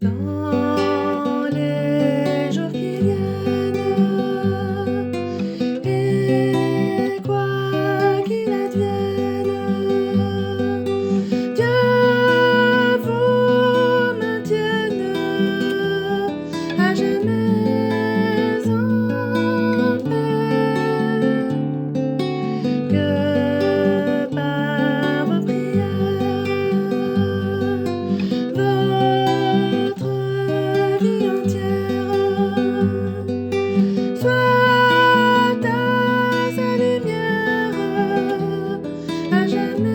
Dans les jours qui viennent, et quoi qu'il advienne, Dieu vous maintienne à jamais en paix, que par vos prières votre vie entière soit à sa lumière à jamais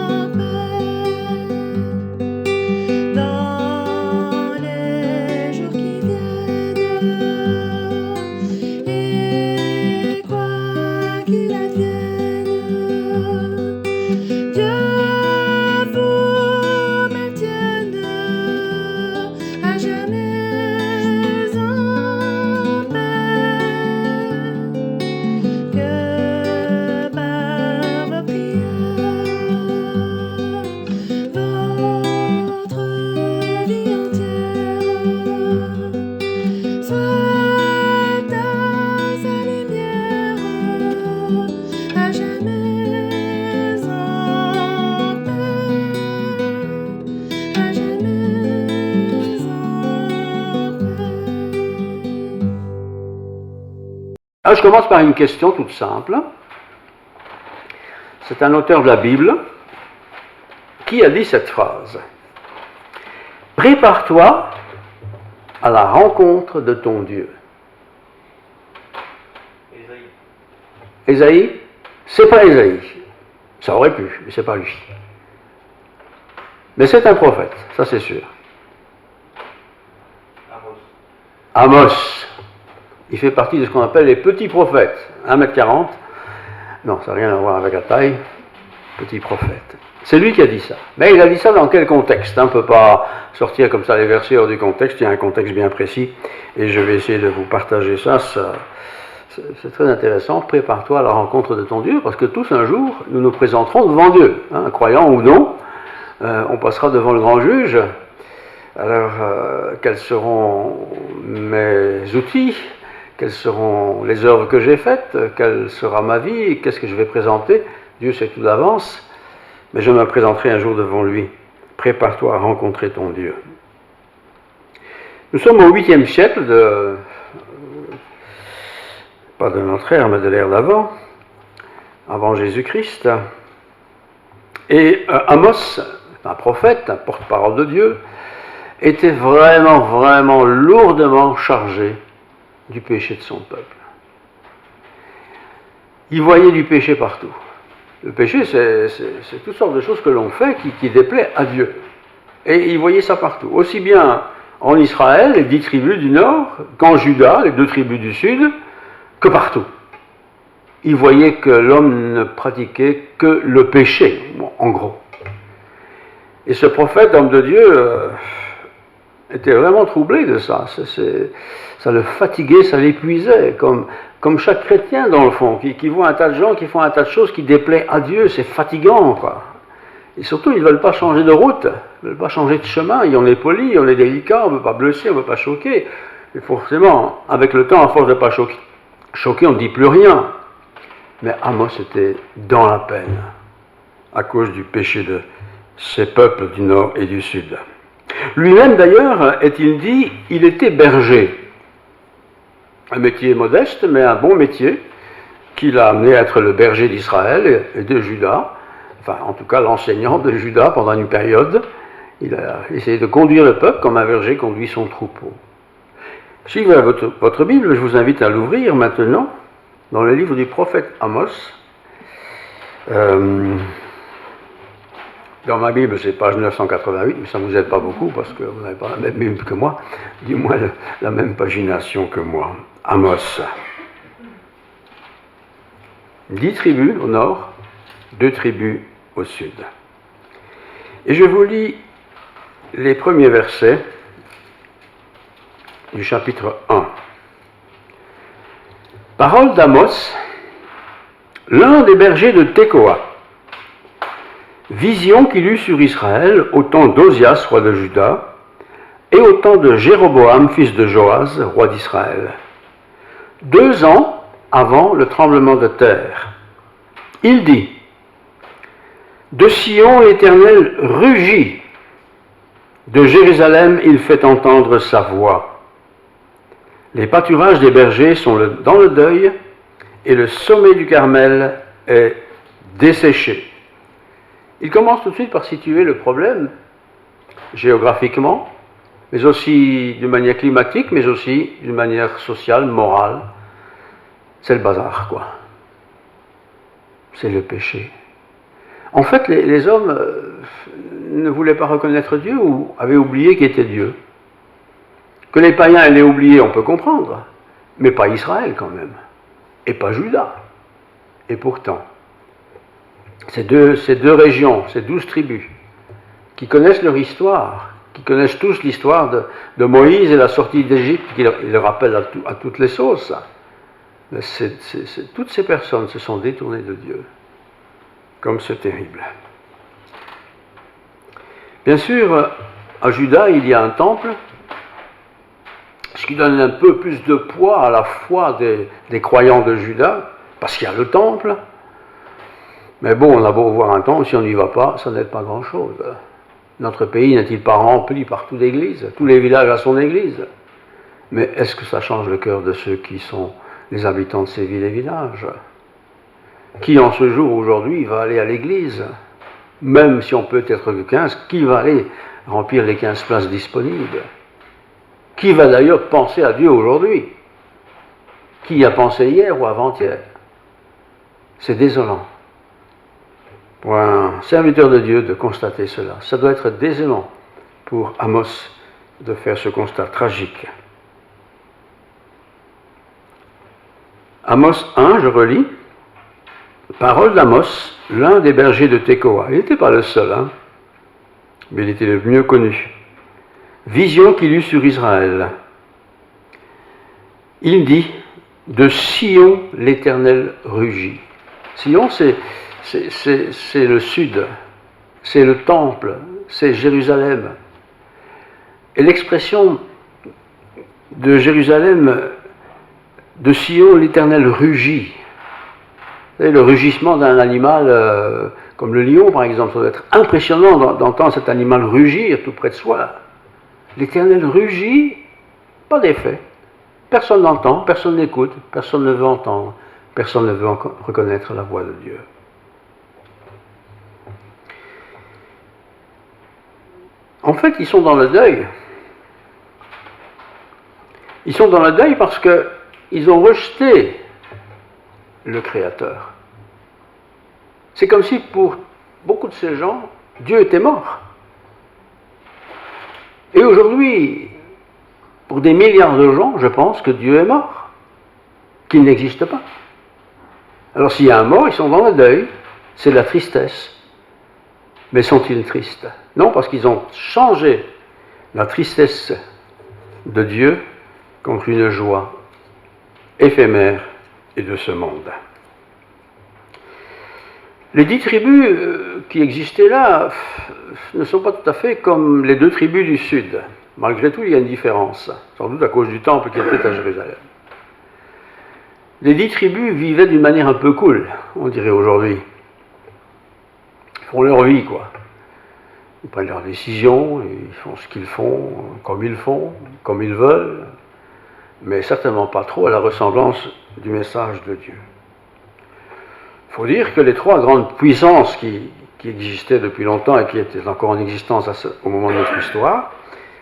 en paix. Dans les jours qui viennent, et quoi qu'il advienne, Dieu vous maintienne à jamais en paix, que par vos prières votre vie entière soit à sa lumière à jamais en paix, à jamais en paix. Alors, je commence par une question toute simple. C'est un auteur de la Bible qui a dit cette phrase. Prépare-toi à la rencontre de ton Dieu. Ésaïe? C'est pas Ésaïe. Ça aurait pu, mais c'est pas lui. Mais c'est un prophète, ça c'est sûr. Amos. Il fait partie de ce qu'on appelle les petits prophètes. 1m40. Non, ça n'a rien à voir avec la taille. Petit prophète. C'est lui qui a dit ça. Mais il a dit ça dans quel contexte? On ne peut pas sortir comme ça les versets hors du contexte. Il y a un contexte bien précis. Et je vais essayer de vous partager ça. C'est très intéressant. Prépare-toi à la rencontre de ton Dieu, parce que tous un jour, nous nous présenterons devant Dieu. Hein, croyant ou non, on passera devant le grand juge. Alors, quels seront mes outils? Quelles seront les œuvres que j'ai faites? Quelle sera ma vie? Qu'est-ce que je vais présenter? Dieu sait tout d'avance, mais je me présenterai un jour devant lui. Prépare-toi à rencontrer ton Dieu. Nous sommes au 8e siècle pas de notre ère, mais de l'ère d'avant, avant Jésus-Christ. Et Amos, un prophète, un porte-parole de Dieu, était vraiment lourdement chargé du péché de son peuple. Il voyait du péché partout. Le péché, c'est toutes sortes de choses que l'on fait qui déplaît à Dieu. Et il voyait ça partout. Aussi bien en Israël, les 10 tribus du nord, qu'en Juda, les 2 tribus du sud, que partout. Il voyait que l'homme ne pratiquait que le péché, en gros. Et ce prophète, homme de Dieu, était vraiment troublé de ça. Ça le fatiguait, ça l'épuisait, comme chaque chrétien dans le fond, qui voit un tas de gens qui font un tas de choses qui déplaient à Dieu, c'est fatigant, quoi. Et surtout, ils ne veulent pas changer de route, ils ne veulent pas changer de chemin, on est poli, on est délicat, on ne veut pas blesser, on ne veut pas choquer. Et forcément, avec le temps, à force de ne pas choquer, on ne dit plus rien. Mais Amos était dans la peine, à cause du péché de ces peuples du nord et du sud. Lui-même, d'ailleurs, est-il dit, il était berger. Un métier modeste, mais un bon métier, qui l'a amené à être le berger d'Israël et de Juda, enfin, en tout cas, l'enseignant de Juda pendant une période. Il a essayé de conduire le peuple comme un berger conduit son troupeau. Si vous avez votre Bible, je vous invite à l'ouvrir maintenant, dans le livre du prophète Amos. Dans ma Bible, c'est page 988, mais ça ne vous aide pas beaucoup parce que vous n'avez pas la même Bible que moi, du moins la même pagination que moi. Amos. 10 tribus au nord, 2 tribus au sud. Et je vous lis les premiers versets du chapitre 1. Parole d'Amos, l'un des bergers de Tekoa. Vision qu'il eut sur Israël au temps d'Ozias, roi de Juda, et au temps de Jéroboam, fils de Joas, roi d'Israël. 2 ans avant le tremblement de terre. Il dit, de Sion l'Éternel rugit, de Jérusalem il fait entendre sa voix. Les pâturages des bergers sont dans le deuil, et le sommet du Carmel est desséché. Il commence tout de suite par situer le problème géographiquement, mais aussi d'une manière climatique, mais aussi d'une manière sociale, morale. C'est le bazar, quoi. C'est le péché. En fait, les hommes ne voulaient pas reconnaître Dieu ou avaient oublié qu'il était Dieu. Que les païens l'aient oublié, on peut comprendre, mais pas Israël quand même, et pas Juda. Et pourtant, ces deux régions, ces 12 tribus, qui connaissent leur histoire, qui connaissent tous l'histoire de Moïse et la sortie d'Égypte, qui le rappellent à toutes les sauces, toutes ces personnes se sont détournées de Dieu. Comme c'est terrible. Bien sûr, à Juda, il y a un temple, ce qui donne un peu plus de poids à la foi des croyants de Juda, parce qu'il y a le temple. Mais bon, on a beau voir un temple, si on n'y va pas, ça n'aide pas grand-chose. Notre pays n'est-il pas rempli partout d'églises? Tous les villages ont son église. Mais est-ce que ça change le cœur de ceux qui sont les habitants de ces villes et villages? Qui en ce jour aujourd'hui va aller à l'église? Même si on peut être que 15, qui va aller remplir les 15 places disponibles? Qui va d'ailleurs penser à Dieu aujourd'hui? Qui y a pensé hier ou avant-hier? C'est désolant pour un serviteur de Dieu de constater cela. Ça doit être désolant pour Amos de faire ce constat tragique. Amos 1, je relis. Parole d'Amos, l'un des bergers de Tekoa. Il n'était pas le seul, mais il était le mieux connu. Vision qu'il eut sur Israël. Il dit, de Sion l'Éternel rugit. Sion, c'est le sud, c'est le temple, c'est Jérusalem. Et l'expression de Jérusalem, de Sion l'Éternel rugit. Et le rugissement d'un animal comme le lion, par exemple, ça doit être impressionnant d'entendre cet animal rugir tout près de soi. L'Éternel rugit, pas d'effet. Personne n'entend, personne n'écoute, personne ne veut entendre, personne ne veut reconnaître la voix de Dieu. En fait, ils sont dans le deuil. Ils sont dans le deuil parce qu'ils ont rejeté le Créateur. C'est comme si pour beaucoup de ces gens, Dieu était mort. Et aujourd'hui, pour des milliards de gens, je pense que Dieu est mort, qu'il n'existe pas. Alors s'il y a un mort, ils sont dans le deuil, c'est de la tristesse. Mais sont-ils tristes? Non, parce qu'ils ont changé la tristesse de Dieu contre une joie éphémère et de ce monde. Les 10 tribus qui existaient là ne sont pas tout à fait comme les 2 tribus du sud. Malgré tout, il y a une différence, sans doute à cause du temple qui était à Jérusalem. Les 10 tribus vivaient d'une manière un peu cool, on dirait aujourd'hui. Ils font leur vie, quoi. Ils prennent leurs décisions, ils font ce qu'ils font, comme ils veulent, mais certainement pas trop à la ressemblance du message de Dieu. Il faut dire que les 3 grandes puissances qui existaient depuis longtemps et qui étaient encore en existence au moment de notre histoire,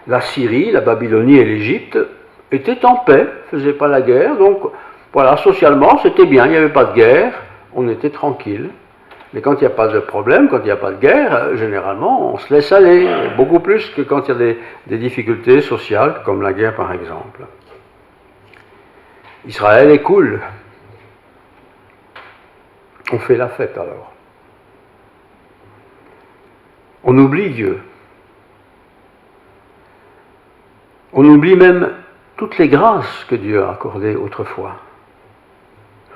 la Syrie, la Babylonie et l'Égypte, étaient en paix, ne faisaient pas la guerre, donc voilà, socialement c'était bien, il n'y avait pas de guerre, on était tranquille. Mais quand il n'y a pas de problème, quand il n'y a pas de guerre, généralement on se laisse aller, beaucoup plus que quand il y a des difficultés sociales, comme la guerre par exemple. Israël est cool. On fait la fête alors. On oublie Dieu. On oublie même toutes les grâces que Dieu a accordées autrefois.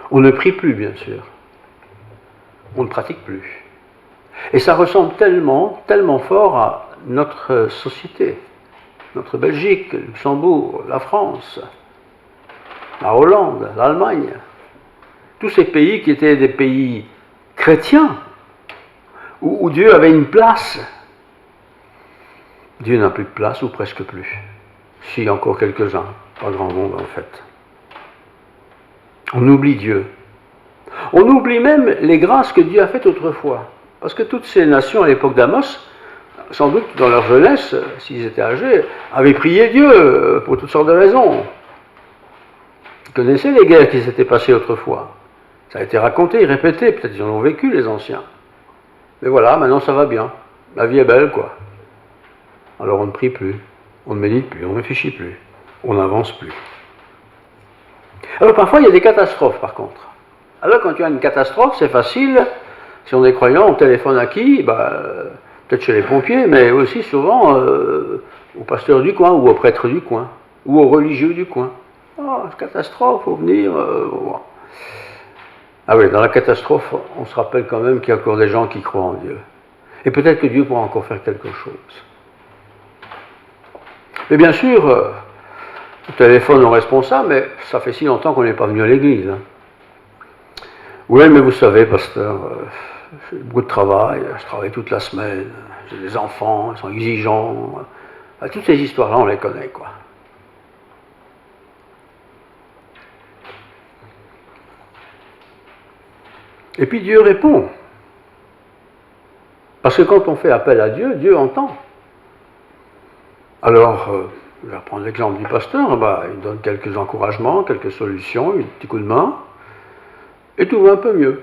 On ne prie plus, bien sûr. On ne pratique plus. Et ça ressemble tellement, tellement fort à notre société, notre Belgique, le Luxembourg, la France, la Hollande, l'Allemagne, tous ces pays qui étaient des pays chrétiens, où Dieu avait une place. Dieu n'a plus de place, ou presque plus. Si, encore quelques-uns, pas grand monde en fait. On oublie Dieu. On oublie même les grâces que Dieu a faites autrefois. Parce que toutes ces nations à l'époque d'Amos, sans doute dans leur jeunesse, s'ils étaient âgés, avaient prié Dieu pour toutes sortes de raisons. Ils connaissaient les guerres qui s'étaient passées autrefois. Ça a été raconté, répété, peut-être ils en ont vécu les anciens. Mais voilà, maintenant ça va bien. La vie est belle, quoi. Alors on ne prie plus, on ne médite plus, on ne réfléchit plus, on n'avance plus. Alors parfois il y a des catastrophes par contre. Alors quand tu as une catastrophe, c'est facile. Si on est croyant, on téléphone à qui? Peut-être chez les pompiers, mais aussi souvent au pasteur du coin, ou au prêtre du coin, ou au religieux du coin. Oh, catastrophe, faut venir. Ah oui, dans la catastrophe, on se rappelle quand même qu'il y a encore des gens qui croient en Dieu. Et peut-être que Dieu pourra encore faire quelque chose. Mais bien sûr, le téléphone au responsable, mais ça fait si longtemps qu'on n'est pas venu à l'église. Hein. Oui, mais vous savez, pasteur, j'ai beaucoup de travail, je travaille toute la semaine, j'ai des enfants, ils sont exigeants. Toutes ces histoires-là, on les connaît, quoi. Et puis Dieu répond. Parce que quand on fait appel à Dieu, Dieu entend. Alors, je vais reprendre l'exemple du pasteur, il donne quelques encouragements, quelques solutions, un petit coup de main, et tout va un peu mieux.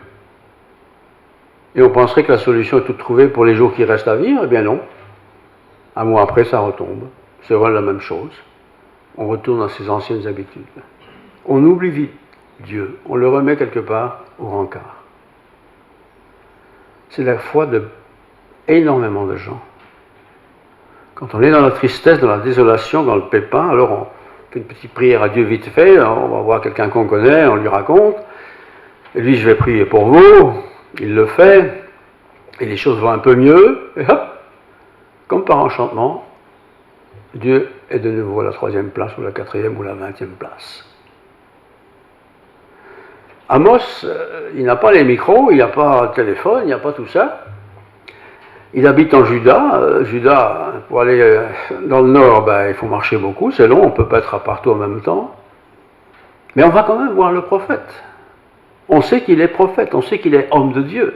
Et on penserait que la solution est toute trouvée pour les jours qui restent à vivre, eh bien non. Un mois après, ça retombe. C'est vraiment la même chose. On retourne à ses anciennes habitudes. On oublie vite Dieu, on le remet quelque part au rencard. C'est la foi de énormément de gens. Quand on est dans la tristesse, dans la désolation, dans le pépin, alors on fait une petite prière à Dieu vite fait, on va voir quelqu'un qu'on connaît, on lui raconte, et lui je vais prier pour vous, il le fait, et les choses vont un peu mieux, et hop, comme par enchantement, Dieu est de nouveau à la 3e place, ou la 4e, ou la 20e place. Amos, il n'a pas les micros, il n'a pas le téléphone, il n'y a pas tout ça. Il habite en Juda. Juda, pour aller dans le nord, il faut marcher beaucoup, c'est long, on ne peut pas être partout en même temps. Mais on va quand même voir le prophète. On sait qu'il est prophète, on sait qu'il est homme de Dieu.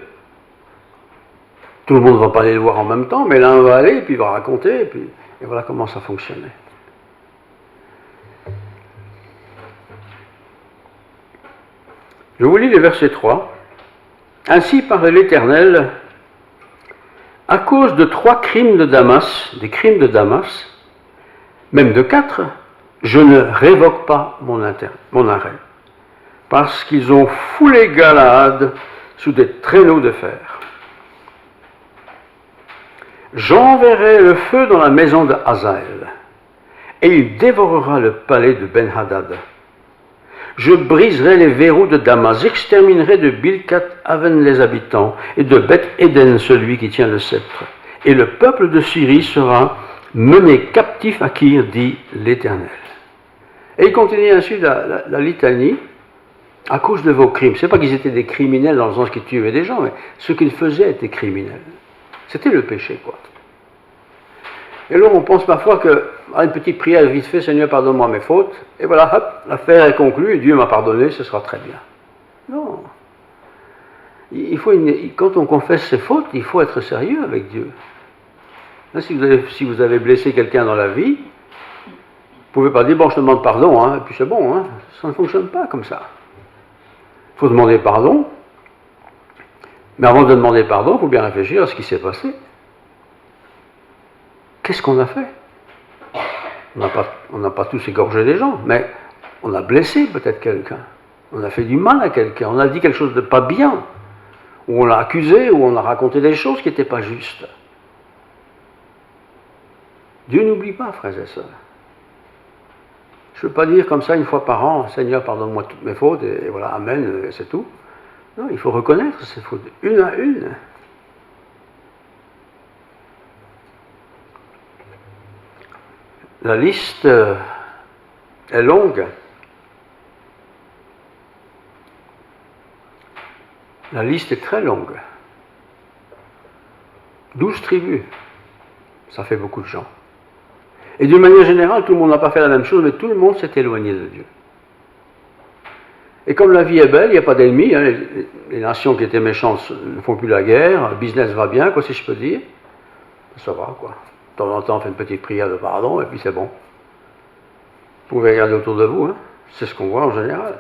Tout le monde ne va pas aller le voir en même temps, mais l'un va aller, puis il va raconter, et voilà comment ça fonctionnait. Je vous lis le verset 3. Ainsi parlait l'Éternel, à cause de 3 crimes de Damas, des crimes de Damas, même de 4, je ne révoque pas mon arrêt, parce qu'ils ont foulé Galaad sous des traîneaux de fer. J'enverrai le feu dans la maison de Hazaël, et il dévorera le palais de Ben-Hadad. Je briserai les verrous de Damas, j'exterminerai de Bilkat Aven les habitants, et de Beth-Éden celui qui tient le sceptre. Et le peuple de Syrie sera mené captif à Kir, dit l'Éternel. Et il continue ainsi la litanie, à cause de vos crimes. Ce n'est pas qu'ils étaient des criminels dans le sens qu'ils tuaient des gens, mais ce qu'ils faisaient était criminel. C'était le péché, quoi. Et alors on pense parfois une petite prière vite fait, Seigneur, pardonne-moi mes fautes, et voilà, hop, l'affaire est conclue, et Dieu m'a pardonné, ce sera très bien. Non. Quand on confesse ses fautes, il faut être sérieux avec Dieu. Là, si vous avez blessé quelqu'un dans la vie, vous ne pouvez pas dire, bon, je te demande pardon, et puis c'est bon, ça ne fonctionne pas comme ça. Il faut demander pardon, mais avant de demander pardon, il faut bien réfléchir à ce qui s'est passé. Qu'est-ce qu'on a fait? On n'a pas tous égorgé des gens, mais on a blessé peut-être quelqu'un. On a fait du mal à quelqu'un. On a dit quelque chose de pas bien. Ou on l'a accusé, ou on a raconté des choses qui n'étaient pas justes. Dieu n'oublie pas, frères et sœurs. Je ne veux pas dire comme ça une fois par an, Seigneur, pardonne-moi toutes mes fautes, et voilà, Amen, et c'est tout. Non, il faut reconnaître ces fautes, une à une. La liste est longue. La liste est très longue. 12 tribus, ça fait beaucoup de gens. Et d'une manière générale, tout le monde n'a pas fait la même chose, mais tout le monde s'est éloigné de Dieu. Et comme la vie est belle, il n'y a pas d'ennemis, hein, les nations qui étaient méchantes ne font plus la guerre, le business va bien, quoi, si je peux dire. Ça va, quoi. De temps en temps, on fait une petite prière de pardon, et puis c'est bon. Vous pouvez regarder autour de vous, hein. C'est ce qu'on voit en général.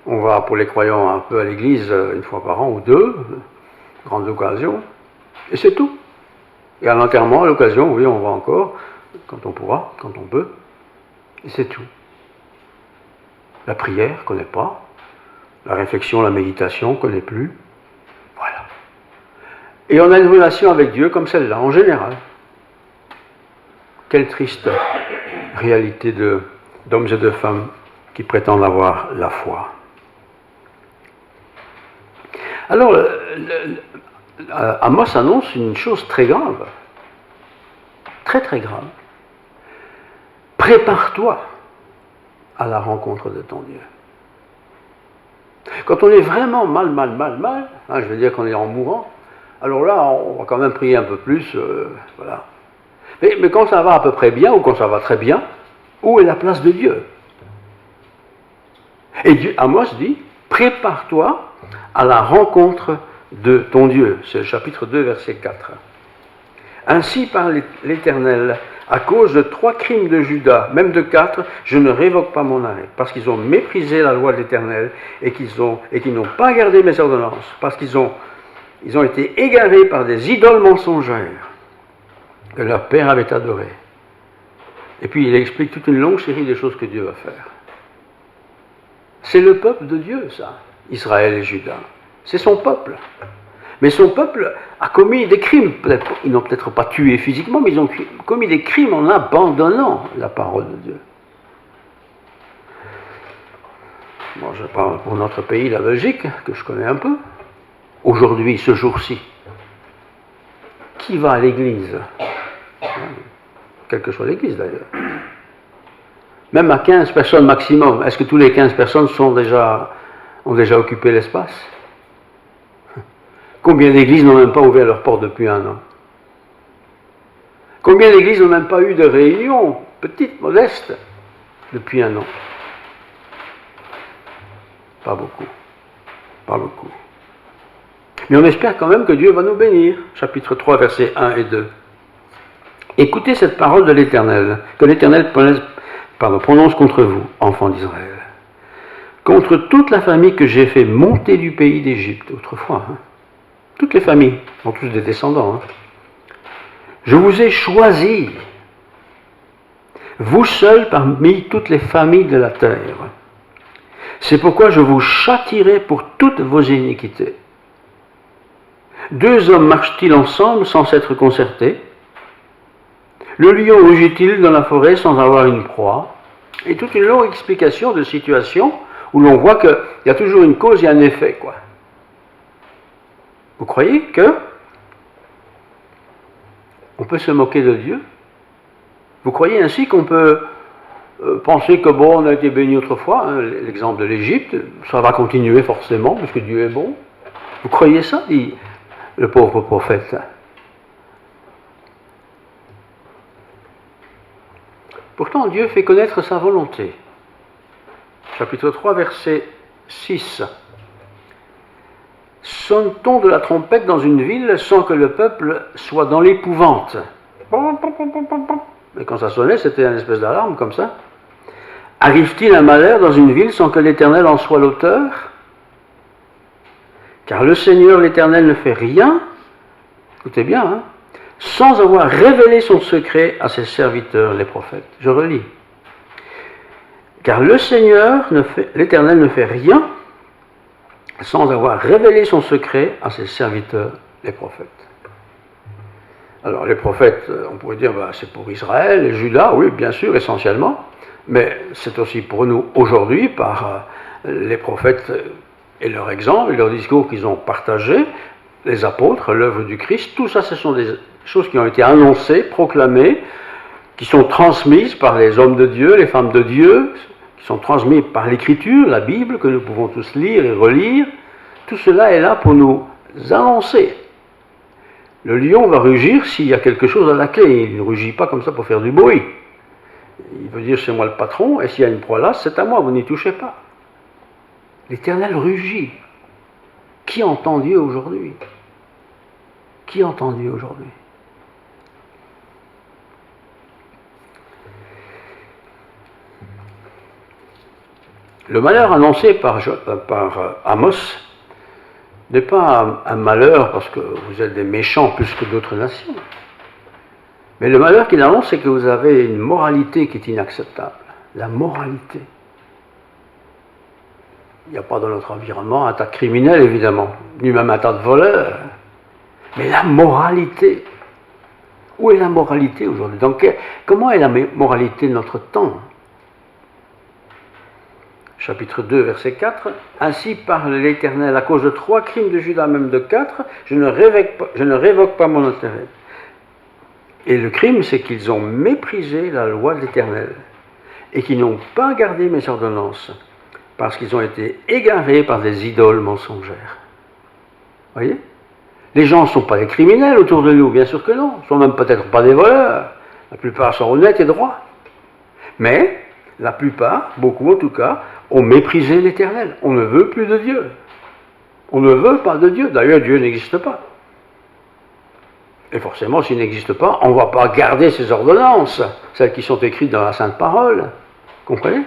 On va, pour les croyants, un peu à l'église, une fois par an ou deux, grandes occasions, et c'est tout. Et à l'enterrement, à l'occasion, oui, on va encore, quand on pourra, quand on peut, et c'est tout. La prière, on ne connaît pas. La réflexion, la méditation, on ne connaît plus. Voilà. Et on a une relation avec Dieu comme celle-là, en général. Quelle triste réalité d'hommes et de femmes qui prétendent avoir la foi. Alors, Amos annonce une chose très grave. Très très grave. Prépare-toi à la rencontre de ton Dieu. Quand on est vraiment mal, hein, je veux dire qu'on est en mourant, alors là, on va quand même prier un peu plus, voilà. Mais quand ça va à peu près bien, ou quand ça va très bien, où est la place de Dieu? Et Dieu, Amos dit, prépare-toi à la rencontre de ton Dieu. C'est le chapitre 2, verset 4. Ainsi parle l'Éternel, à cause de 3 crimes de Juda, même de 4, je ne révoque pas mon arrêt, parce qu'ils ont méprisé la loi de l'Éternel et qu'ils n'ont pas gardé mes ordonnances, parce qu'ils ont été égarés par des idoles mensongères que leur père avait adorées. Et puis il explique toute une longue série de choses que Dieu va faire. C'est le peuple de Dieu, ça, Israël et Juda. C'est son peuple. Mais son peuple a commis des crimes. Ils n'ont peut-être pas tué physiquement, mais ils ont commis des crimes en abandonnant la parole de Dieu. Bon, je parle pour notre pays, la Belgique, que je connais un peu. Aujourd'hui, ce jour-ci, qui va à l'église? Quelle que soit l'église d'ailleurs. Même à 15 personnes maximum. Est-ce que tous les 15 personnes ont déjà occupé l'espace? Combien d'églises n'ont même pas ouvert leurs portes depuis 1 an? Combien d'églises n'ont même pas eu de réunion, petite, modeste, depuis 1 an? Pas beaucoup. Pas beaucoup. Mais on espère quand même que Dieu va nous bénir. Chapitre 3, versets 1 et 2. Écoutez cette parole de l'Éternel, que l'Éternel prononce contre vous, enfants d'Israël. Contre toute la famille que j'ai fait monter du pays d'Égypte, autrefois, hein. Toutes les familles, sont tous des descendants. Hein. Je vous ai choisis, vous seuls parmi toutes les familles de la terre. C'est pourquoi je vous châtierai pour toutes vos iniquités. 2 hommes marchent-ils ensemble sans s'être concertés? Le lion rugit-il dans la forêt sans avoir une proie? Et toute une longue explication de situation où l'on voit qu'il y a toujours une cause et un effet, quoi. Vous croyez que on peut se moquer de Dieu? Vous croyez ainsi qu'on peut penser que bon, on a été béni autrefois, hein, l'exemple de l'Égypte, ça va continuer forcément, parce que Dieu est bon? Vous croyez ça, dit le pauvre prophète? Pourtant, Dieu fait connaître sa volonté. Chapitre 3, verset 6. Sonne-t-on de la trompette dans une ville sans que le peuple soit dans l'épouvante? Et quand ça sonnait, c'était une espèce d'alarme comme ça. Arrive-t-il un malheur dans une ville sans que l'Éternel en soit l'auteur? Car le Seigneur, l'Éternel, ne fait rien, écoutez bien, hein, sans avoir révélé son secret à ses serviteurs, les prophètes. Je relis. Car le Seigneur, l'Éternel, ne fait rien sans avoir révélé son secret à ses serviteurs, les prophètes. Alors les prophètes, on pourrait dire, c'est pour Israël et Juda, oui, bien sûr, essentiellement, mais c'est aussi pour nous aujourd'hui, par les prophètes et leur exemple, et leur discours qu'ils ont partagé, les apôtres, l'œuvre du Christ, tout ça, ce sont des choses qui ont été annoncées, proclamées, qui sont transmises par les hommes de Dieu, les femmes de Dieu, qui sont transmises par l'Écriture, la Bible, que nous pouvons tous lire et relire. Tout cela est là pour nous annoncer. Le lion va rugir s'il y a quelque chose à la clé. Il ne rugit pas comme ça pour faire du bruit. Il veut dire c'est moi le patron, et s'il y a une proie là, c'est à moi, vous n'y touchez pas. L'Éternel rugit. Qui entend Dieu aujourd'hui? Qui entend Dieu aujourd'hui? Le malheur annoncé par Amos n'est pas un malheur parce que vous êtes des méchants plus que d'autres nations. Mais le malheur qu'il annonce, c'est que vous avez une moralité qui est inacceptable. La moralité. Il n'y a pas dans notre environnement un tas de criminels, évidemment, ni même un tas de voleurs. Mais la moralité. Où est la moralité aujourd'hui? Comment est la moralité de notre temps? Chapitre 2, verset 4. Ainsi parle l'Éternel, à cause de 3 crimes de Juda, même de 4, je ne révoque pas mon intérêt. Et le crime, c'est qu'ils ont méprisé la loi de l'Éternel et qu'ils n'ont pas gardé mes ordonnances parce qu'ils ont été égarés par des idoles mensongères. Voyez? Les gens ne sont pas des criminels autour de nous, bien sûr que non. Ils ne sont même peut-être pas des voleurs. La plupart sont honnêtes et droits. Mais la plupart, beaucoup en tout cas, ont méprisé l'Éternel. On ne veut plus de Dieu. On ne veut pas de Dieu. D'ailleurs, Dieu n'existe pas. Et forcément, s'il n'existe pas, on ne va pas garder ses ordonnances, celles qui sont écrites dans la Sainte Parole. Comprenez?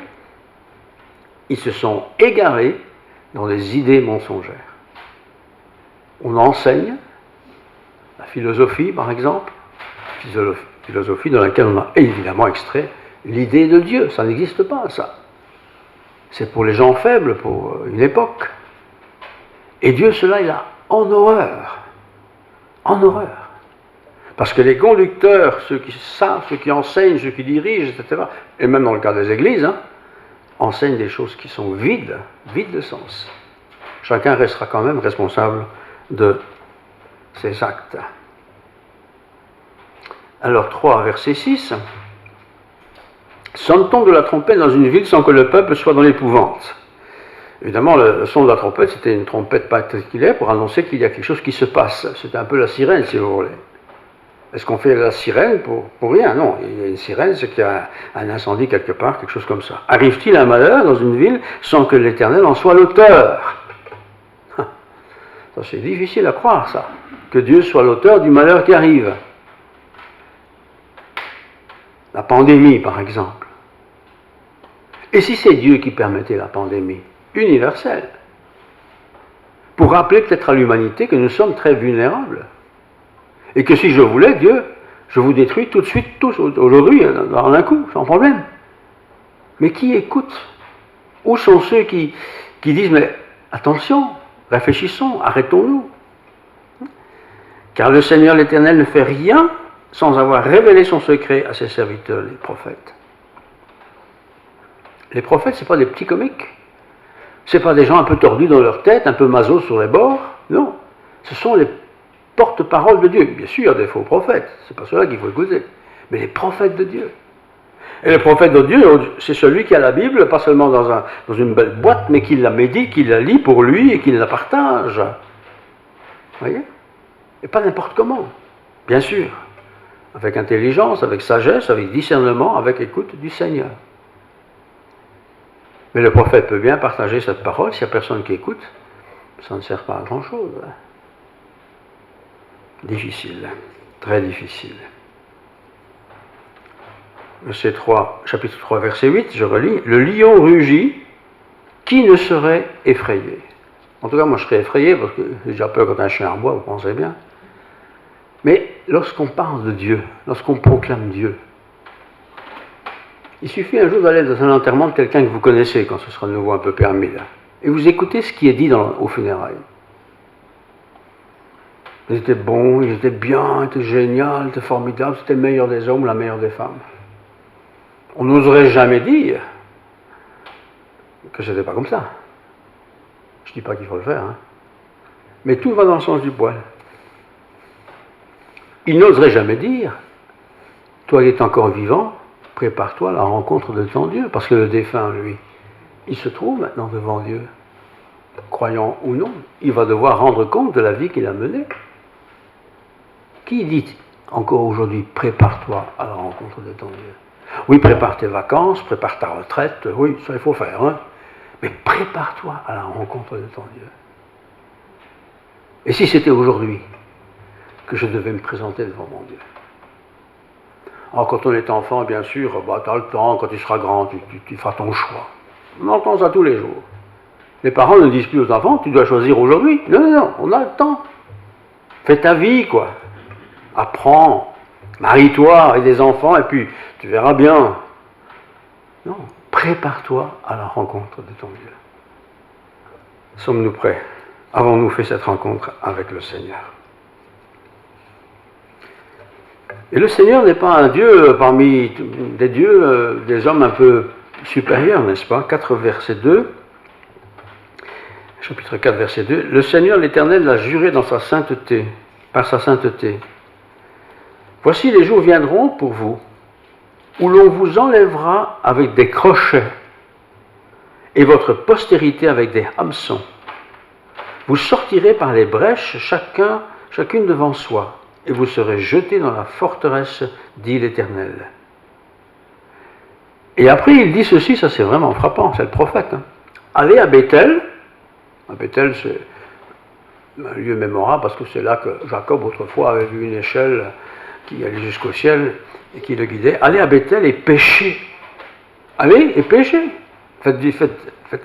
Ils se sont égarés dans des idées mensongères. On enseigne la philosophie, par exemple, philosophie dans laquelle on a évidemment extrait l'idée de Dieu. Ça n'existe pas, ça. C'est pour les gens faibles, pour une époque. Et Dieu, cela, il a en horreur. En horreur. Parce que les conducteurs, ceux qui savent, ceux qui enseignent, ceux qui dirigent, etc., et même dans le cas des églises, enseignent des choses qui sont vides de sens. Chacun restera quand même responsable de ses actes. Alors 3, verset 6. Sonne-t-on de la trompette dans une ville sans que le peuple soit dans l'épouvante? Évidemment, le son de la trompette, c'était une trompette particulière pour annoncer qu'il y a quelque chose qui se passe. C'était un peu la sirène, si vous voulez. Est-ce qu'on fait la sirène pour rien? Non, il y a une sirène, c'est qu'il y a un incendie quelque part, quelque chose comme ça. Arrive-t-il un malheur dans une ville sans que l'Éternel en soit l'auteur? Ça, c'est difficile à croire, ça. Que Dieu soit l'auteur du malheur qui arrive. La pandémie, par exemple. Et si c'est Dieu qui permettait la pandémie universelle? Pour rappeler peut-être à l'humanité que nous sommes très vulnérables. Et que si je voulais, Dieu, je vous détruis tout de suite, tous, aujourd'hui, en un coup, sans problème. Mais qui écoute? Où sont ceux qui disent, mais attention, réfléchissons, arrêtons-nous? Car le Seigneur l'Éternel ne fait rien sans avoir révélé son secret à ses serviteurs, les prophètes. Les prophètes, ce n'est pas des petits comiques. Ce n'est pas des gens un peu tordus dans leur tête, un peu maso sur les bords. Non, ce sont les porte-parole de Dieu. Bien sûr, il y a des faux prophètes, c'est pas cela qu'il faut écouter, mais les prophètes de Dieu. Et le prophète de Dieu, c'est celui qui a la Bible, pas seulement dans une belle boîte, mais qui la médite, qui la lit pour lui et qui la partage. Vous voyez? Et pas n'importe comment, bien sûr. Avec intelligence, avec sagesse, avec discernement, avec écoute du Seigneur. Mais le prophète peut bien partager cette parole, s'il n'y a personne qui écoute, ça ne sert pas à grand-chose. Difficile, très difficile. Verset 3, chapitre 3, verset 8, je relis. Le lion rugit, qui ne serait effrayé? En tout cas, moi je serais effrayé parce que j'ai déjà peur quand un chien aboie, vous pensez bien. Mais lorsqu'on parle de Dieu, lorsqu'on proclame Dieu, il suffit un jour d'aller dans un enterrement de quelqu'un que vous connaissez, quand ce sera de nouveau un peu permis, là, et vous écoutez ce qui est dit aux funérailles. Ils étaient bons, ils étaient bien, ils étaient géniaux, ils étaient formidables, c'était le meilleur des hommes, la meilleure des femmes. On n'oserait jamais dire que ce n'était pas comme ça. Je ne dis pas qu'il faut le faire, mais tout va dans le sens du poil. Il n'oserait jamais dire toi qui es encore vivant, prépare-toi à la rencontre de ton Dieu, parce que le défunt, lui, il se trouve maintenant devant Dieu, croyant ou non, il va devoir rendre compte de la vie qu'il a menée. Qui dit encore aujourd'hui, prépare-toi à la rencontre de ton Dieu? Oui, prépare tes vacances, prépare ta retraite, oui, ça il faut faire, hein. Mais prépare-toi à la rencontre de ton Dieu. Et si c'était aujourd'hui que je devais me présenter devant mon Dieu? Alors quand on est enfant, bien sûr, tu as le temps, quand tu seras grand, tu feras ton choix. On entend ça tous les jours. Les parents ne disent plus aux enfants, tu dois choisir aujourd'hui. Non, non, non, on a le temps. Fais ta vie, quoi. Apprends, marie-toi avec des enfants, et puis tu verras bien. Non, prépare-toi à la rencontre de ton Dieu. Sommes-nous prêts? Avons-nous fait cette rencontre avec le Seigneur? Et le Seigneur n'est pas un Dieu parmi des dieux, des hommes un peu supérieurs, n'est-ce pas? 4 verset 2, chapitre 4 verset 2, le Seigneur l'Éternel l'a juré dans sa sainteté, par sa sainteté. Voici les jours viendront pour vous, où l'on vous enlèvera avec des crochets, et votre postérité avec des hameçons. Vous sortirez par les brèches, chacune devant soi, et vous serez jetés dans la forteresse, dit l'Éternel. Et après, il dit ceci, ça c'est vraiment frappant, c'est le prophète. Hein. Allez à Béthel. À Béthel, c'est un lieu mémorable parce que c'est là que Jacob, autrefois, avait vu une échelle qui allait jusqu'au ciel et qui le guidait. Allez à Béthel et péchez. Allez et péchez.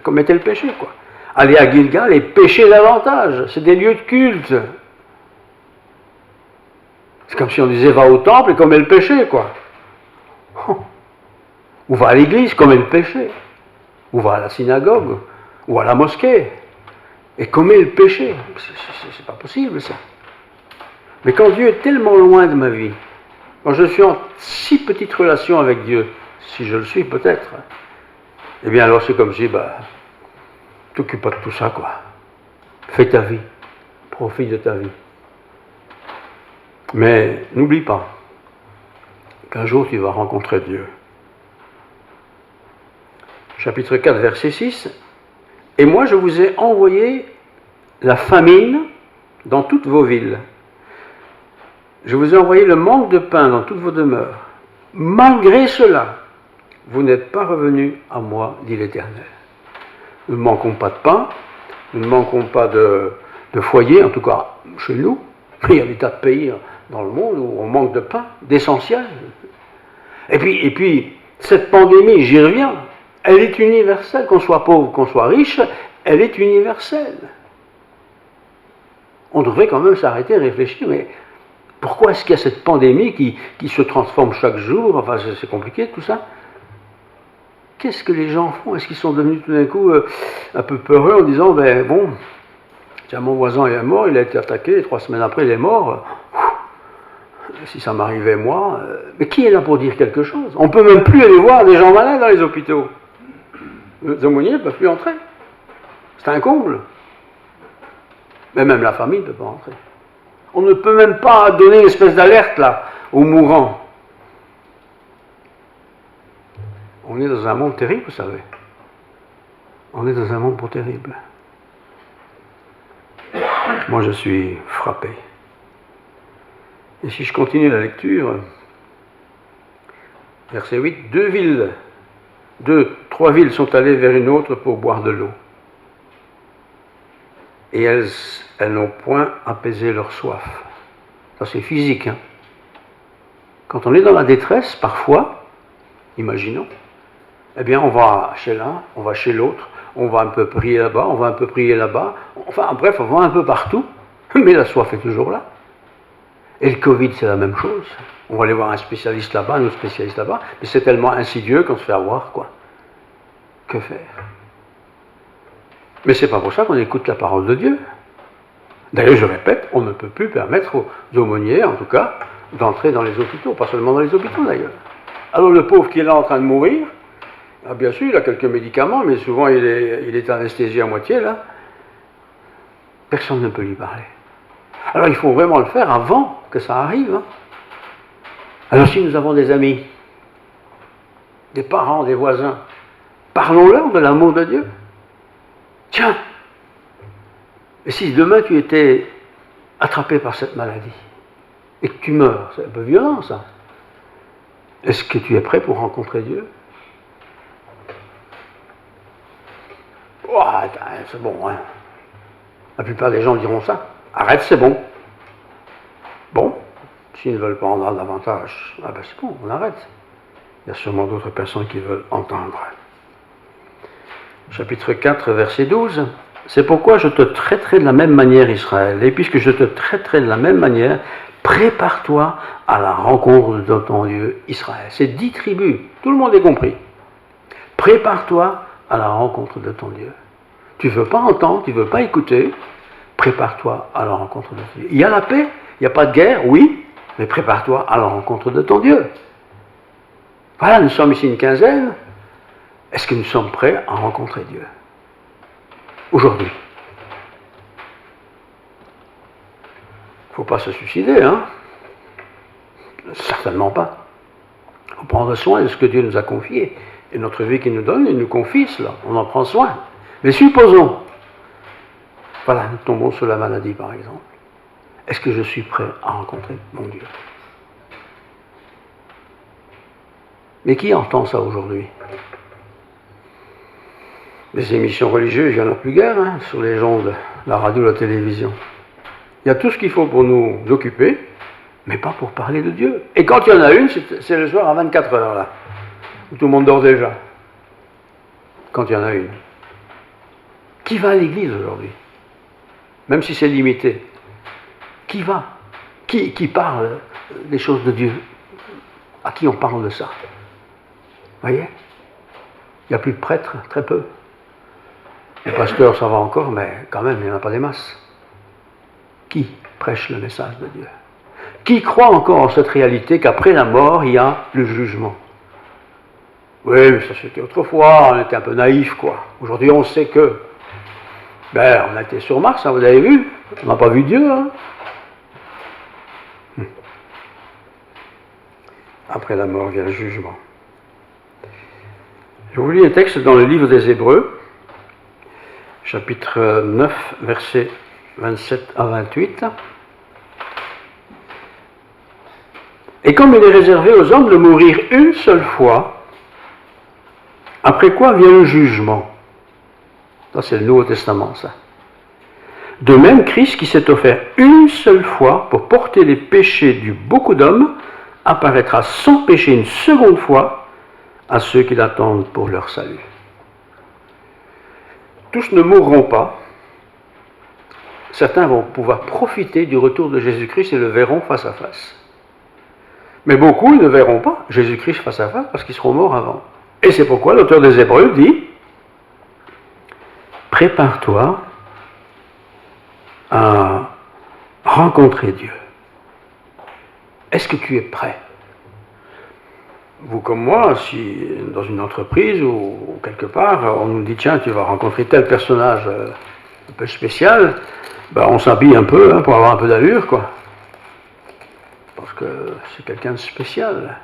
Commettez le péché, quoi. Allez à Gilgal et péchez davantage. C'est des lieux de culte. C'est comme si on disait va au temple et commets le péché, quoi. Ou va à l'église, commets le péché. Ou va à la synagogue, ou à la mosquée, et commets le péché. C'est pas possible, ça. Mais quand Dieu est tellement loin de ma vie, quand je suis en si petite relation avec Dieu, si je le suis peut-être, eh bien alors c'est comme si, t'occupe pas de tout ça, quoi. Fais ta vie, profite de ta vie. Mais n'oublie pas qu'un jour tu vas rencontrer Dieu. Chapitre 4, verset 6. Et moi je vous ai envoyé la famine dans toutes vos villes. Je vous ai envoyé le manque de pain dans toutes vos demeures. Malgré cela, vous n'êtes pas revenus à moi, dit l'Éternel. Nous ne manquons pas de pain, nous ne manquons pas de foyer, en tout cas chez nous. Il y a des tas de pays dans le monde où on manque de pain, d'essentiel. Et puis, cette pandémie, j'y reviens, elle est universelle, qu'on soit pauvre, qu'on soit riche, elle est universelle. On devrait quand même s'arrêter et réfléchir, mais pourquoi est-ce qu'il y a cette pandémie qui se transforme chaque jour? Enfin, c'est compliqué tout ça. Qu'est-ce que les gens font? Est-ce qu'ils sont devenus tout d'un coup un peu peureux en disant, bon, tiens, mon voisin est mort, il a été attaqué, 3 semaines après il est mort, si ça m'arrivait moi, mais qui est là pour dire quelque chose? On ne peut même plus aller voir des gens malades dans les hôpitaux. Les aumôniers ne peuvent plus entrer. C'est un comble. Mais même la famille ne peut pas entrer. On ne peut même pas donner une espèce d'alerte là aux mourants. On est dans un monde terrible, vous savez. On est dans un monde terrible. Moi, je suis frappé. Et si je continue la lecture, verset 8, 3 villes sont allées vers une autre pour boire de l'eau. Et elles n'ont point apaisé leur soif. Ça, c'est physique. Hein. Quand on est dans la détresse, parfois, imaginons, eh bien, on va chez l'un, on va chez l'autre, on va un peu prier là-bas, on va un peu prier là-bas. Enfin, bref, on va un peu partout, mais la soif est toujours là. Et le Covid, c'est la même chose. On va aller voir un spécialiste là-bas, un autre spécialiste là-bas, mais c'est tellement insidieux qu'on se fait avoir, quoi. Que faire? Mais c'est pas pour ça qu'on écoute la parole de Dieu. D'ailleurs, je répète, on ne peut plus permettre aux aumôniers, en tout cas, d'entrer dans les hôpitaux, pas seulement dans les hôpitaux d'ailleurs. Alors le pauvre qui est là en train de mourir, bien sûr, il a quelques médicaments, mais souvent il est anesthésié à moitié là. Personne ne peut lui parler. Alors il faut vraiment le faire avant que ça arrive. Hein. Alors si nous avons des amis, des parents, des voisins, parlons-leur de l'amour de Dieu. Tiens, et si demain tu étais attrapé par cette maladie et que tu meurs, c'est un peu violent ça. Est-ce que tu es prêt pour rencontrer Dieu? Oh, c'est bon, hein. La plupart des gens diront ça. Arrête, c'est bon. Bon, s'ils ne veulent pas en avoir davantage, ah ben c'est bon, on arrête. Il y a sûrement d'autres personnes qui veulent entendre. Chapitre 4, verset 12. C'est pourquoi je te traiterai de la même manière, Israël. Et puisque je te traiterai de la même manière, prépare-toi à la rencontre de ton Dieu, Israël. C'est 10 tribus, tout le monde est compris. Prépare-toi à la rencontre de ton Dieu. Tu ne veux pas entendre, tu ne veux pas écouter, prépare-toi à la rencontre de ton Dieu. Il y a la paix, il n'y a pas de guerre, oui, mais prépare-toi à la rencontre de ton Dieu. Voilà, nous sommes ici une quinzaine. Est-ce que nous sommes prêts à rencontrer Dieu aujourd'hui? Il ne faut pas se suicider, hein? Certainement pas. Il faut prendre soin de ce que Dieu nous a confié. Et notre vie qu'il nous donne, il nous confie cela. On en prend soin. Mais supposons, voilà, nous tombons sur la maladie par exemple. Est-ce que je suis prêt à rencontrer mon Dieu? Mais qui entend ça aujourd'hui? Les émissions religieuses, il n'y en a plus guère, hein, sur les ondes, la radio, la télévision. Il y a tout ce qu'il faut pour nous occuper, mais pas pour parler de Dieu. Et quand il y en a une, c'est le soir à 24 heures, là, où tout le monde dort déjà. Quand il y en a une. Qui va à l'église aujourd'hui? Même si c'est limité. Qui va? Qui parle des choses de Dieu? À qui on parle de ça? Vous voyez? Il n'y a plus de prêtres, très peu. Les pasteurs, ça va encore, mais quand même, il n'y en a pas des masses. Qui prêche le message de Dieu? Qui croit encore en cette réalité qu'après la mort, il y a le jugement? Oui, mais ça c'était autrefois, on était un peu naïfs, quoi. Aujourd'hui, on sait que... Ben, on a été sur Mars, hein, vous avez vu? On n'a pas vu Dieu, hein? Après la mort, vient le jugement. Je vous lis un texte dans le livre des Hébreux, chapitre 9, versets 27 à 28. Et comme il est réservé aux hommes de mourir une seule fois, après quoi vient le jugement. Ça, c'est le Nouveau Testament, ça. De même, Christ, qui s'est offert une seule fois pour porter les péchés du beaucoup d'hommes, apparaîtra sans péché une seconde fois à ceux qui l'attendent pour leur salut. Tous ne mourront pas. Certains vont pouvoir profiter du retour de Jésus-Christ et le verront face à face. Mais beaucoup ne verront pas Jésus-Christ face à face parce qu'ils seront morts avant. Et c'est pourquoi l'auteur des Hébreux dit « Prépare-toi à rencontrer Dieu. » Est-ce que tu es prêt? Vous comme moi, si dans une entreprise ou quelque part, on nous dit « Tiens, tu vas rencontrer tel personnage un peu spécial », ben, on s'habille un peu hein, pour avoir un peu d'allure, quoi. Parce que c'est quelqu'un de spécial.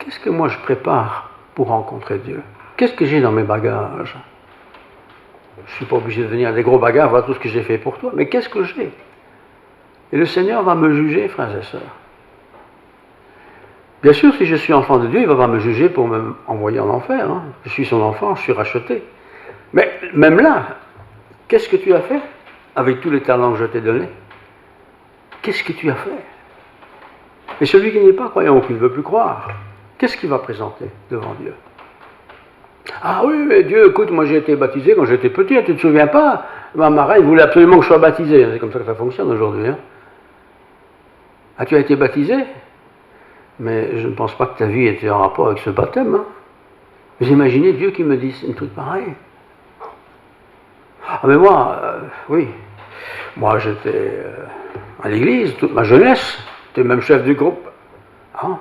Qu'est-ce que moi je prépare pour rencontrer Dieu? Qu'est-ce que j'ai dans mes bagages? Je ne suis pas obligé de venir à des gros bagages, voilà tout ce que j'ai fait pour toi, mais qu'est-ce que j'ai? Et le Seigneur va me juger, frères et sœurs. Bien sûr, si je suis enfant de Dieu, il ne va pas me juger pour me envoyer en enfer. Hein. Je suis son enfant, je suis racheté. Mais même là, qu'est-ce que tu as fait avec tous les talents que je t'ai donnés? Qu'est-ce que tu as fait? Et celui qui n'est pas croyant ou qui ne veut plus croire, qu'est-ce qu'il va présenter devant Dieu? Ah oui, mais Dieu, écoute, moi j'ai été baptisé quand j'étais petit, tu ne te souviens pas? Ma marraine, il voulait absolument que je sois baptisé. C'est comme ça que ça fonctionne aujourd'hui. Hein. Ah, tu as été baptisé? Mais je ne pense pas que ta vie était en rapport avec ce baptême. Hein. Vous imaginez Dieu qui me dise une truc pareil? Ah mais moi, oui, moi j'étais à l'église toute ma jeunesse, j'étais même chef du groupe. Ah.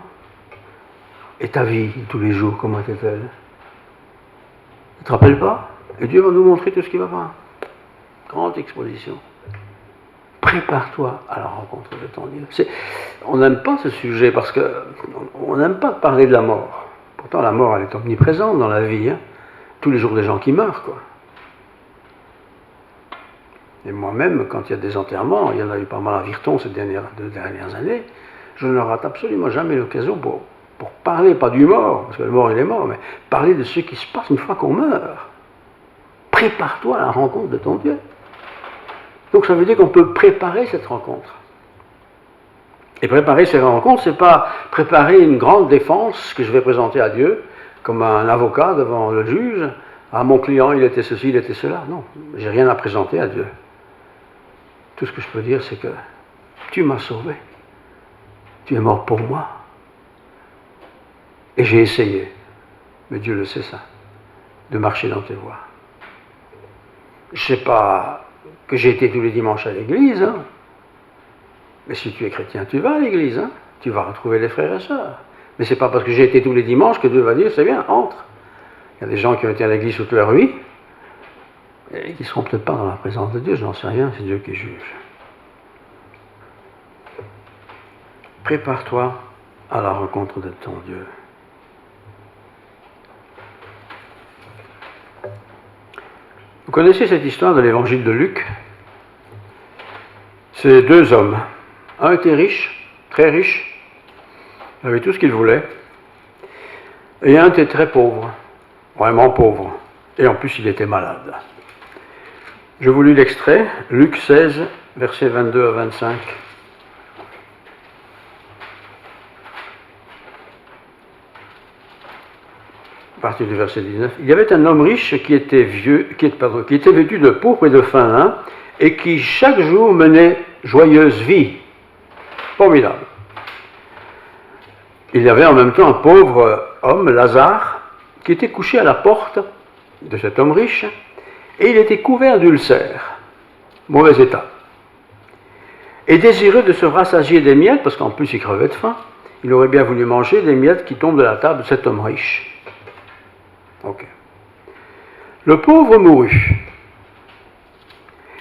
Et ta vie, tous les jours, comment était-elle? Tu ne te rappelles pas? Et Dieu va nous montrer tout ce qui va pas. Grande exposition. Prépare-toi à la rencontre de ton Dieu. On n'aime pas ce sujet parce qu'on n'aime pas parler de la mort. Pourtant, la mort, elle est omniprésente dans la vie. Hein. Tous les jours, des gens qui meurent, quoi. Et moi-même, quand il y a des enterrements, il y en a eu pas mal à Virton ces deux dernières années, je ne rate absolument jamais l'occasion pour parler, pas du mort, parce que le mort, il est mort, mais parler de ce qui se passe une fois qu'on meurt. Prépare-toi à la rencontre de ton Dieu. Donc ça veut dire qu'on peut préparer cette rencontre. Et préparer cette rencontre, c'est pas préparer une grande défense que je vais présenter à Dieu, comme un avocat devant le juge. Ah, mon client, il était ceci, il était cela. Non, j'ai rien à présenter à Dieu. Tout ce que je peux dire, c'est que tu m'as sauvé. Tu es mort pour moi. Et j'ai essayé, mais Dieu le sait ça, de marcher dans tes voies. Je ne sais pas que j'ai été tous les dimanches à l'église, hein. Mais si tu es chrétien, tu vas à l'église, hein. Tu vas retrouver les frères et sœurs. Mais ce n'est pas parce que j'ai été tous les dimanches que Dieu va dire, c'est bien, entre. Il y a des gens qui ont été à l'église toute leur vie, et qui ne seront peut-être pas dans la présence de Dieu, je n'en sais rien, c'est Dieu qui juge. Prépare-toi à la rencontre de ton Dieu. Vous connaissez cette histoire de l'évangile de Luc? C'est deux hommes. Un était riche, très riche, il avait tout ce qu'il voulait, et un était très pauvre, vraiment pauvre, et en plus il était malade. Je vous lis l'extrait, Luc 16, versets 22 à 25. À partir du verset 19. Il y avait un homme riche qui était vêtu de pourpre et de fin lin, et qui chaque jour menait joyeuse vie. Formidable. Il y avait en même temps un pauvre homme, Lazare, qui était couché à la porte de cet homme riche, et il était couvert d'ulcères, mauvais état. Et désireux de se rassasier des miettes, parce qu'en plus il crevait de faim, il aurait bien voulu manger des miettes qui tombent de la table de cet homme riche. Ok. Le pauvre mourut,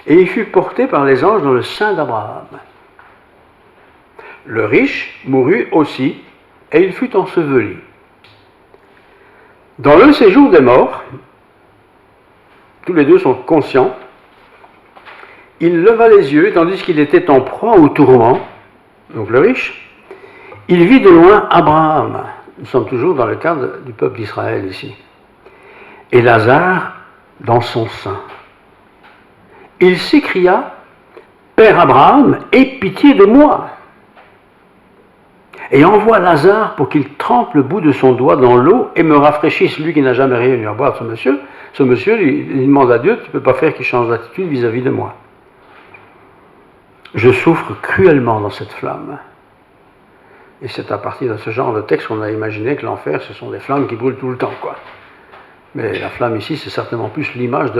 et il fut porté par les anges dans le sein d'Abraham. Le riche mourut aussi, et il fut enseveli. Dans le séjour des morts, tous les deux sont conscients, il leva les yeux, tandis qu'il était en proie au tourment, donc le riche, il vit de loin Abraham. Nous sommes toujours dans le cadre du peuple d'Israël ici. Et Lazare dans son sein. Il s'écria, « Père Abraham, aie pitié de moi !» Et envoie Lazare pour qu'il trempe le bout de son doigt dans l'eau et me rafraîchisse, lui qui n'a jamais rien eu à boire, ce monsieur. Ce monsieur, lui, il demande à Dieu, tu ne peux pas faire qu'il change d'attitude vis-à-vis de moi. Je souffre cruellement dans cette flamme. Et c'est à partir de ce genre de texte qu'on a imaginé que l'enfer, ce sont des flammes qui brûlent tout le temps, quoi. Mais la flamme ici, c'est certainement plus l'image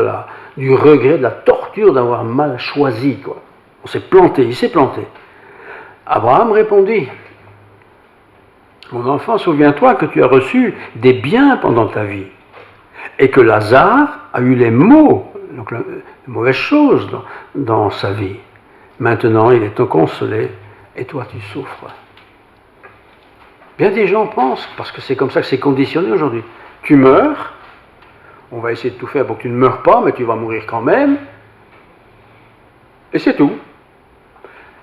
du regret, de la torture d'avoir mal choisi, quoi. On s'est planté, il s'est planté. Abraham répondit, « Mon enfant, souviens-toi que tu as reçu des biens pendant ta vie, et que Lazare a eu les maux, donc les mauvaises choses dans sa vie. Maintenant, il est consolé, et toi, tu souffres. » Bien des gens pensent, parce que c'est comme ça que c'est conditionné aujourd'hui, tu meurs, on va essayer de tout faire pour que tu ne meurs pas, mais tu vas mourir quand même, et c'est tout.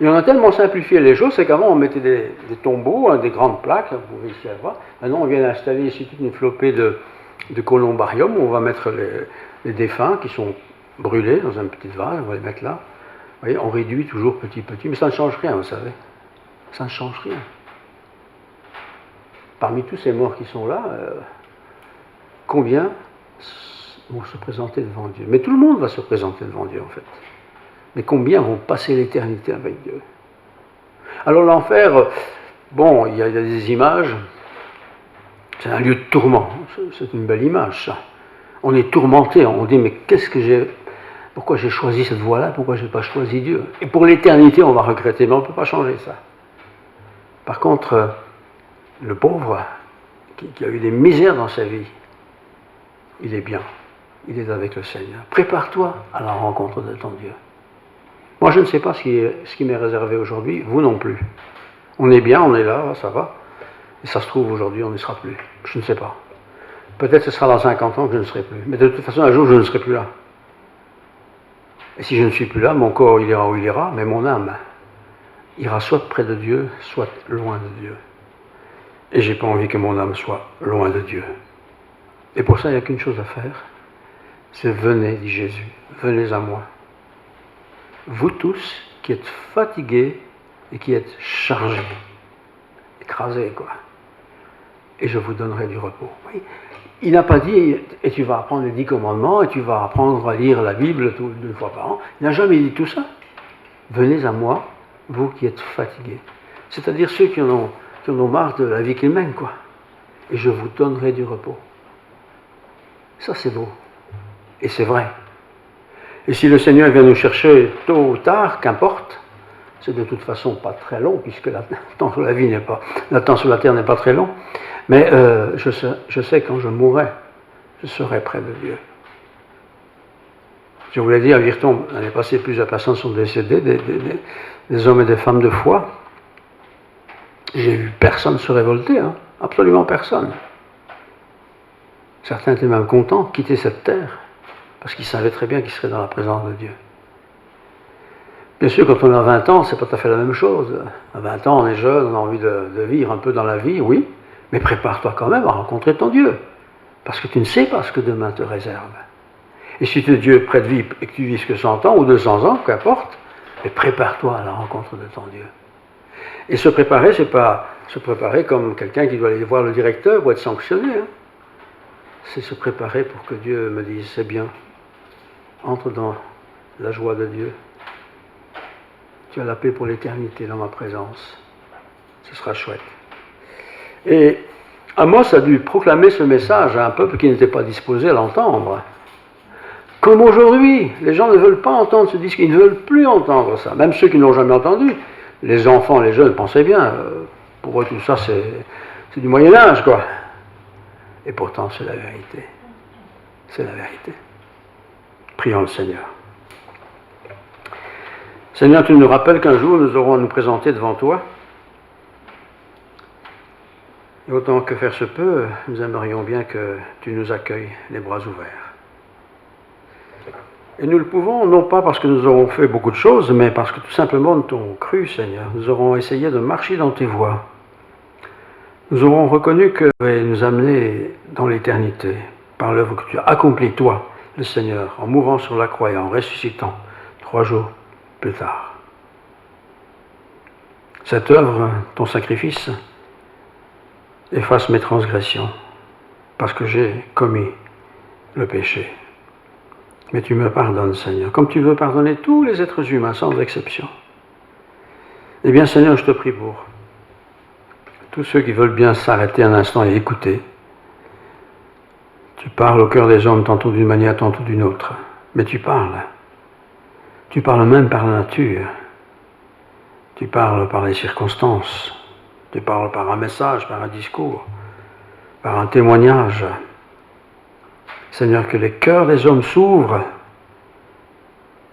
Et on a tellement simplifié les choses, c'est qu'avant on mettait des tombeaux, des grandes plaques, vous pouvez ici avoir. Maintenant on vient d'installer ici toute une flopée de columbarium où on va mettre les défunts qui sont brûlés dans un petit vase, on va les mettre là. Vous voyez, on réduit toujours petit, mais ça ne change rien, vous savez. Ça ne change rien. Parmi tous ces morts qui sont là, combien vont se présenter devant Dieu? Mais tout le monde va se présenter devant Dieu en fait. Mais combien vont passer l'éternité avec Dieu? Alors l'enfer, bon, il y a des images, c'est un lieu de tourment, c'est une belle image ça. On est tourmenté, on dit mais pourquoi j'ai choisi cette voie-là, pourquoi je n'ai pas choisi Dieu? Et pour l'éternité on va regretter, mais on ne peut pas changer ça. Par contre, le pauvre, qui a eu des misères dans sa vie, il est bien, il est avec le Seigneur. Prépare-toi à la rencontre de ton Dieu. Moi, je ne sais pas ce qui m'est réservé aujourd'hui, vous non plus. On est bien, on est là, ça va. Et ça se trouve, aujourd'hui, on n'y sera plus. Je ne sais pas. Peut-être ce sera dans 50 ans que je ne serai plus. Mais de toute façon, un jour, je ne serai plus là. Et si je ne suis plus là, mon corps, il ira où il ira, mais mon âme ira soit près de Dieu, soit loin de Dieu. Et j'ai pas envie que mon âme soit loin de Dieu. Et pour ça, il n'y a qu'une chose à faire. C'est venez, dit Jésus, venez à moi. Vous tous qui êtes fatigués et qui êtes chargés, écrasés, quoi. Et je vous donnerai du repos. Oui. Il n'a pas dit, et tu vas apprendre les 10 commandements, et tu vas apprendre à lire la Bible 2 fois par an. Il n'a jamais dit tout ça. Venez à moi, vous qui êtes fatigués. C'est-à-dire ceux qui en ont marre de la vie qu'ils mènent, quoi. Et je vous donnerai du repos. Ça, c'est beau. Et c'est vrai. Et si le Seigneur vient nous chercher tôt ou tard, qu'importe, c'est de toute façon pas très long, puisque le temps sur la vie n'est pas, le temps sur la terre n'est pas très long. Mais je sais quand je mourrai, je serai près de Dieu. Je vous l'ai dit à Virton, l'année passée, plusieurs personnes sont décédées, des hommes et des femmes de foi. J'ai vu personne se révolter, hein, absolument personne. Certains étaient même contents de quitter cette terre, parce qu'ils savaient très bien qu'ils seraient dans la présence de Dieu. Bien sûr, quand on a 20 ans, c'est pas tout à fait la même chose. À 20 ans, on est jeune, on a envie de vivre un peu dans la vie, oui, mais prépare-toi quand même à rencontrer ton Dieu, parce que tu ne sais pas ce que demain te réserve. Et si Dieu est près de vivre et que tu vis que 100 ans ou 200 ans, qu'importe, mais prépare-toi à la rencontre de ton Dieu. Et se préparer, c'est pas se préparer comme quelqu'un qui doit aller voir le directeur pour être sanctionné. Hein. C'est se préparer pour que Dieu me dise, c'est bien, entre dans la joie de Dieu. Tu as la paix pour l'éternité dans ma présence. Ce sera chouette. Et Amos a dû proclamer ce message à un peuple qui n'était pas disposé à l'entendre. Comme aujourd'hui, les gens ne veulent pas entendre ce disque, ils ne veulent plus entendre ça. Même ceux qui n'ont jamais entendu. Les enfants, les jeunes pensaient bien, pour eux tout ça c'est du Moyen-Âge, quoi. Et pourtant c'est la vérité. C'est la vérité. Prions le Seigneur. Seigneur, tu nous rappelles qu'un jour nous aurons à nous présenter devant toi. Et autant que faire se peut, nous aimerions bien que tu nous accueilles les bras ouverts. Et nous le pouvons, non pas parce que nous aurons fait beaucoup de choses, mais parce que tout simplement nous t'avons cru, Seigneur. Nous aurons essayé de marcher dans tes voies. Nous aurons reconnu que tu vas nous amener dans l'éternité, par l'œuvre que tu as accomplie, toi, le Seigneur, en mourant sur la croix et en ressuscitant 3 jours plus tard. Cette œuvre, ton sacrifice, efface mes transgressions, parce que j'ai commis le péché. Mais tu me pardonnes, Seigneur, comme tu veux pardonner tous les êtres humains, sans exception. Eh bien, Seigneur, je te prie pour tous ceux qui veulent bien s'arrêter un instant et écouter. Tu parles au cœur des hommes, tantôt d'une manière, tantôt d'une autre. Mais tu parles. Tu parles même par la nature. Tu parles par les circonstances. Tu parles par un message, par un discours, par un témoignage. Seigneur, que les cœurs des hommes s'ouvrent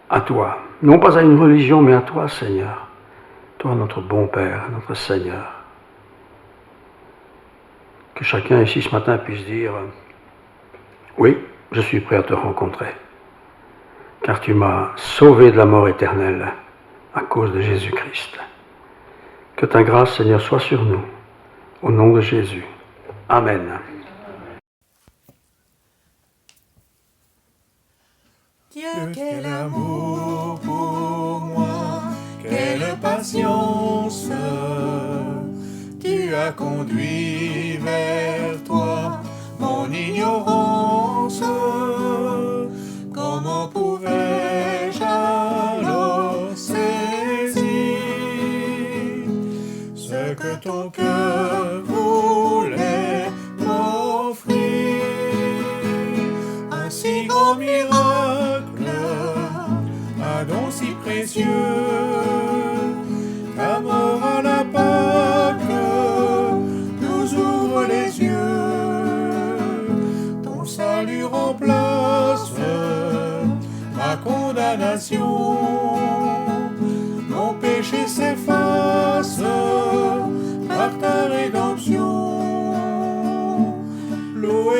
à toi. Non pas à une religion, mais à toi, Seigneur. Toi, notre bon Père, notre Seigneur. Que chacun ici ce matin puisse dire « Oui, je suis prêt à te rencontrer, car tu m'as sauvé de la mort éternelle à cause de Jésus-Christ. » Que ta grâce, Seigneur, soit sur nous, au nom de Jésus. Amen. Dieu, quel amour pour moi, quelle patience, tu as conduit vers toi mon ignorance. Comment pouvais-je alors saisir ce que ton cœur voulait m'offrir? Un si grand miracle, un don si précieux, ta mort à la Pâque nous ouvre les yeux, ton salut remplace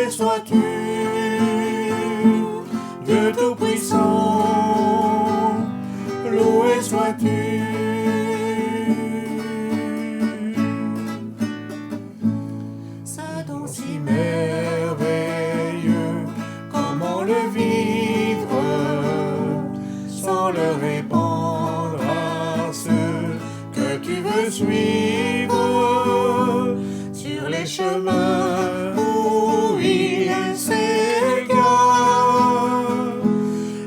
Loué sois-tu, Dieu Tout-Puissant, loué sois-tu. Ce don si merveilleux, comment le vivre sans le répandre à ceux que tu veux suivre sur les chemins où il s'égare,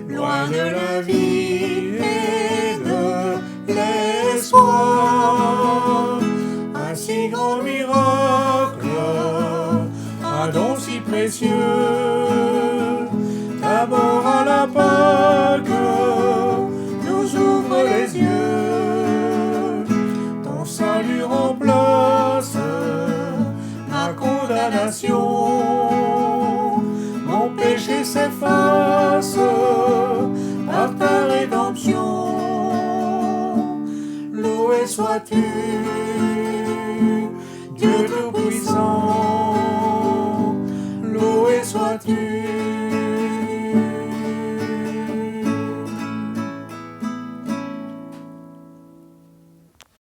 loin de la vie et de l'espoir. Un si grand miracle, un don si précieux, d'abord à la Pâque nous ouvre les yeux. Ton salut remplace ma condamnation, mon péché s'efface par ta rédemption. Loué sois-tu,